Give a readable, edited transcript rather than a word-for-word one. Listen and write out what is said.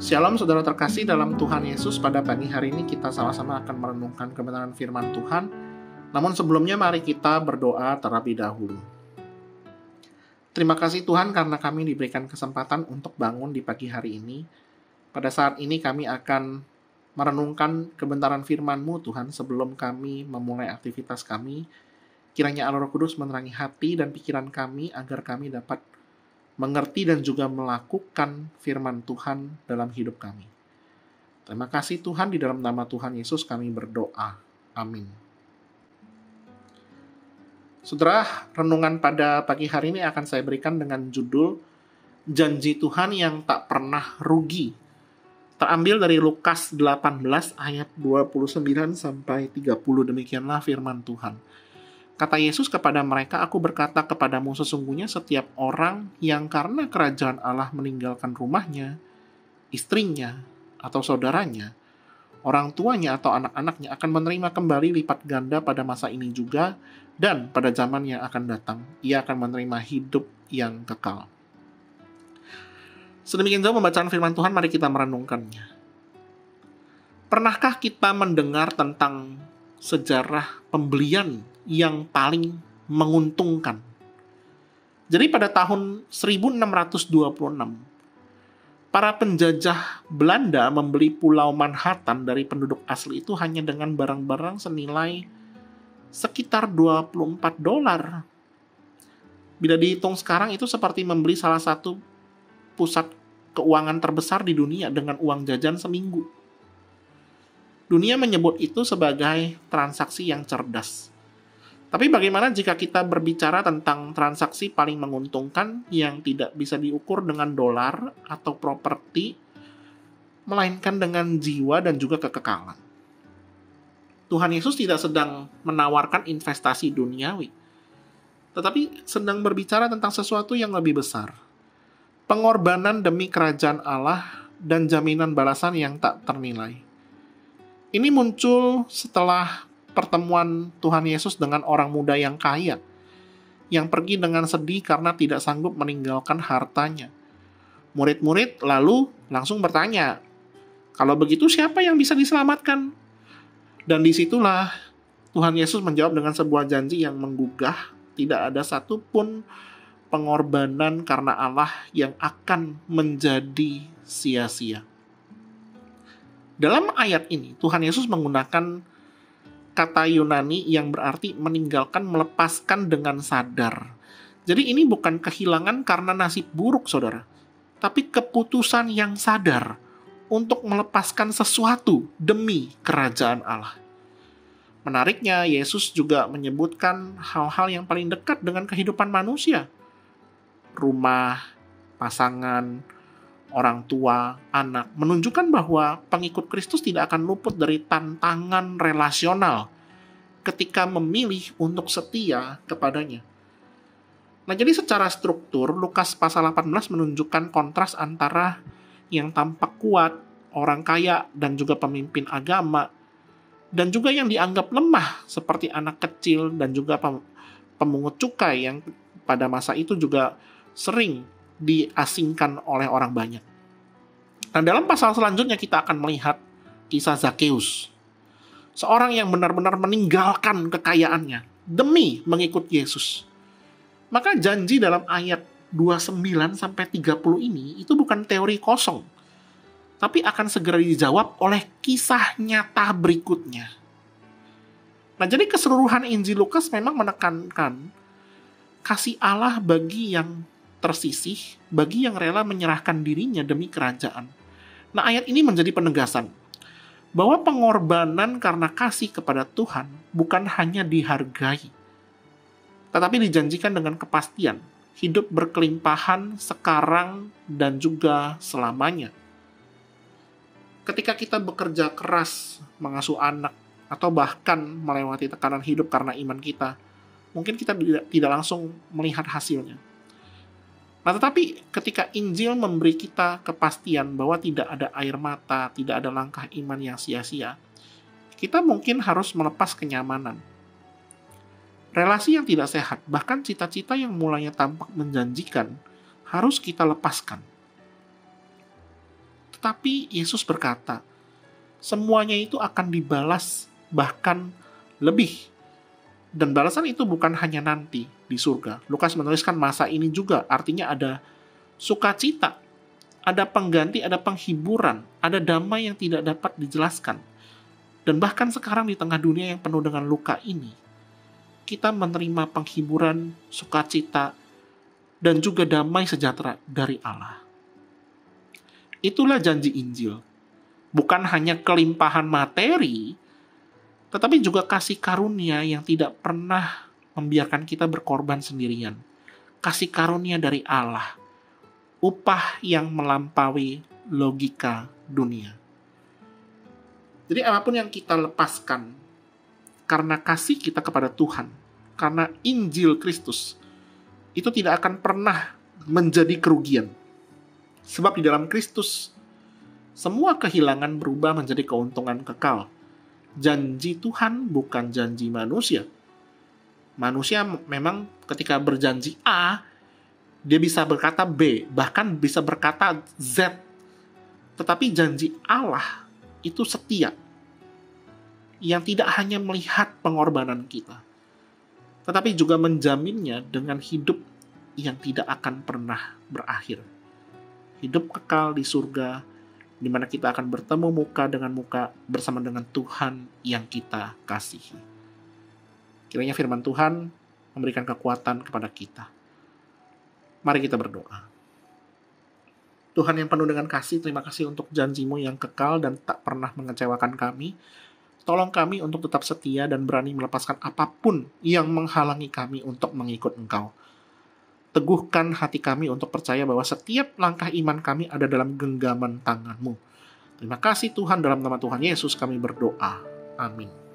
Shalom saudara terkasih dalam Tuhan Yesus. Pada pagi hari ini kita sama-sama akan merenungkan kebenaran firman Tuhan. Namun sebelumnya mari kita berdoa terlebih dahulu. Terima kasih Tuhan karena kami diberikan kesempatan untuk bangun di pagi hari ini. Pada saat ini kami akan merenungkan kebenaran firman-Mu Tuhan sebelum kami memulai aktivitas kami. Kiranya Allah Roh Kudus menerangi hati dan pikiran kami agar kami dapat mengerti dan juga melakukan firman Tuhan dalam hidup kami. Terima kasih Tuhan, di dalam nama Tuhan Yesus kami berdoa. Amin. Saudara, renungan pada pagi hari ini akan saya berikan dengan judul Janji Tuhan yang tak pernah rugi. Terambil dari Lukas 18 ayat 29 sampai 30, demikianlah firman Tuhan. Kata Yesus kepada mereka, "Aku berkata kepadamu, sesungguhnya setiap orang yang karena kerajaan Allah meninggalkan rumahnya, istrinya, atau saudaranya, orang tuanya atau anak-anaknya akan menerima kembali lipat ganda pada masa ini juga, dan pada zaman yang akan datang, ia akan menerima hidup yang kekal." Sedemikian jauh pembacaan firman Tuhan, mari kita merenungkannya. Pernahkah kita mendengar tentang sejarah pembelian yang paling menguntungkan? Jadi pada tahun 1626, para penjajah Belanda membeli Pulau Manhattan dari penduduk asli itu hanya dengan barang-barang senilai sekitar $24. Bila dihitung sekarang itu seperti membeli salah satu pusat keuangan terbesar di dunia dengan uang jajan seminggu. Dunia menyebut itu sebagai transaksi yang cerdas. Tapi bagaimana jika kita berbicara tentang transaksi paling menguntungkan yang tidak bisa diukur dengan dolar atau properti, melainkan dengan jiwa dan juga kekekalan? Tuhan Yesus tidak sedang menawarkan investasi duniawi, tetapi sedang berbicara tentang sesuatu yang lebih besar. Pengorbanan demi kerajaan Allah dan jaminan balasan yang tak ternilai. Ini muncul setelah pertemuan Tuhan Yesus dengan orang muda yang kaya, yang pergi dengan sedih karena tidak sanggup meninggalkan hartanya. Murid-murid lalu langsung bertanya, "Kalau begitu siapa yang bisa diselamatkan?" Dan disitulah Tuhan Yesus menjawab dengan sebuah janji yang menggugah. Tidak ada satupun pengorbanan karena Allah yang akan menjadi sia-sia. Dalam ayat ini, Tuhan Yesus menggunakan kata Yunani yang berarti meninggalkan, melepaskan dengan sadar. Jadi ini bukan kehilangan karena nasib buruk, saudara, tapi keputusan yang sadar untuk melepaskan sesuatu demi kerajaan Allah. Menariknya, Yesus juga menyebutkan hal-hal yang paling dekat dengan kehidupan manusia. Rumah, pasangan, orang tua, anak, menunjukkan bahwa pengikut Kristus tidak akan luput dari tantangan relasional ketika memilih untuk setia kepadanya. Nah, jadi secara struktur, Lukas pasal 18 menunjukkan kontras antara yang tampak kuat, orang kaya, dan juga pemimpin agama, dan juga yang dianggap lemah, seperti anak kecil dan juga pemungut cukai yang pada masa itu juga sering diasingkan oleh orang banyak. Nah, dalam pasal selanjutnya kita akan melihat kisah Zakheus, seorang yang benar-benar meninggalkan kekayaannya demi mengikut Yesus. Maka janji dalam ayat 29-30 ini itu bukan teori kosong, tapi akan segera dijawab oleh kisah nyata berikutnya. Nah, jadi keseluruhan Injil Lukas memang menekankan kasih Allah bagi yang tersisih, bagi yang rela menyerahkan dirinya demi kerajaan. Nah, ayat ini menjadi penegasan bahwa pengorbanan karena kasih kepada Tuhan bukan hanya dihargai, tetapi dijanjikan dengan kepastian hidup berkelimpahan sekarang dan juga selamanya. Ketika kita bekerja keras mengasuh anak atau bahkan melewati tekanan hidup karena iman kita, mungkin kita tidak langsung melihat hasilnya. Nah, tetapi ketika Injil memberi kita kepastian bahwa tidak ada air mata, tidak ada langkah iman yang sia-sia, kita mungkin harus melepas kenyamanan. Relasi yang tidak sehat, bahkan cita-cita yang mulanya tampak menjanjikan, harus kita lepaskan. Tetapi Yesus berkata, semuanya itu akan dibalas bahkan lebih. Dan balasan itu bukan hanya nanti di surga. Lukas menuliskan masa ini juga, artinya ada sukacita, ada pengganti, ada penghiburan, ada damai yang tidak dapat dijelaskan. Dan bahkan sekarang di tengah dunia yang penuh dengan luka ini, kita menerima penghiburan, sukacita, dan juga damai sejahtera dari Allah. Itulah janji Injil. Bukan hanya kelimpahan materi, tetapi juga kasih karunia yang tidak pernah membiarkan kita berkorban sendirian. Kasih karunia dari Allah, upah yang melampaui logika dunia. Jadi apapun yang kita lepaskan karena kasih kita kepada Tuhan, karena Injil Kristus, itu tidak akan pernah menjadi kerugian. Sebab di dalam Kristus, semua kehilangan berubah menjadi keuntungan kekal. Janji Tuhan bukan janji manusia. Manusia memang ketika berjanji A, dia bisa berkata B, bahkan bisa berkata Z. Tetapi janji Allah itu setia, yang tidak hanya melihat pengorbanan kita, tetapi juga menjaminnya dengan hidup yang tidak akan pernah berakhir. Hidup kekal di surga, di mana kita akan bertemu muka dengan muka bersama dengan Tuhan yang kita kasihi. Kiranya firman Tuhan memberikan kekuatan kepada kita. Mari kita berdoa. Tuhan yang penuh dengan kasih, terima kasih untuk janji-Mu yang kekal dan tak pernah mengecewakan kami. Tolong kami untuk tetap setia dan berani melepaskan apapun yang menghalangi kami untuk mengikut Engkau. Teguhkan hati kami untuk percaya bahwa setiap langkah iman kami ada dalam genggaman tangan-Mu. Terima kasih Tuhan, dalam nama Tuhan Yesus kami berdoa. Amin.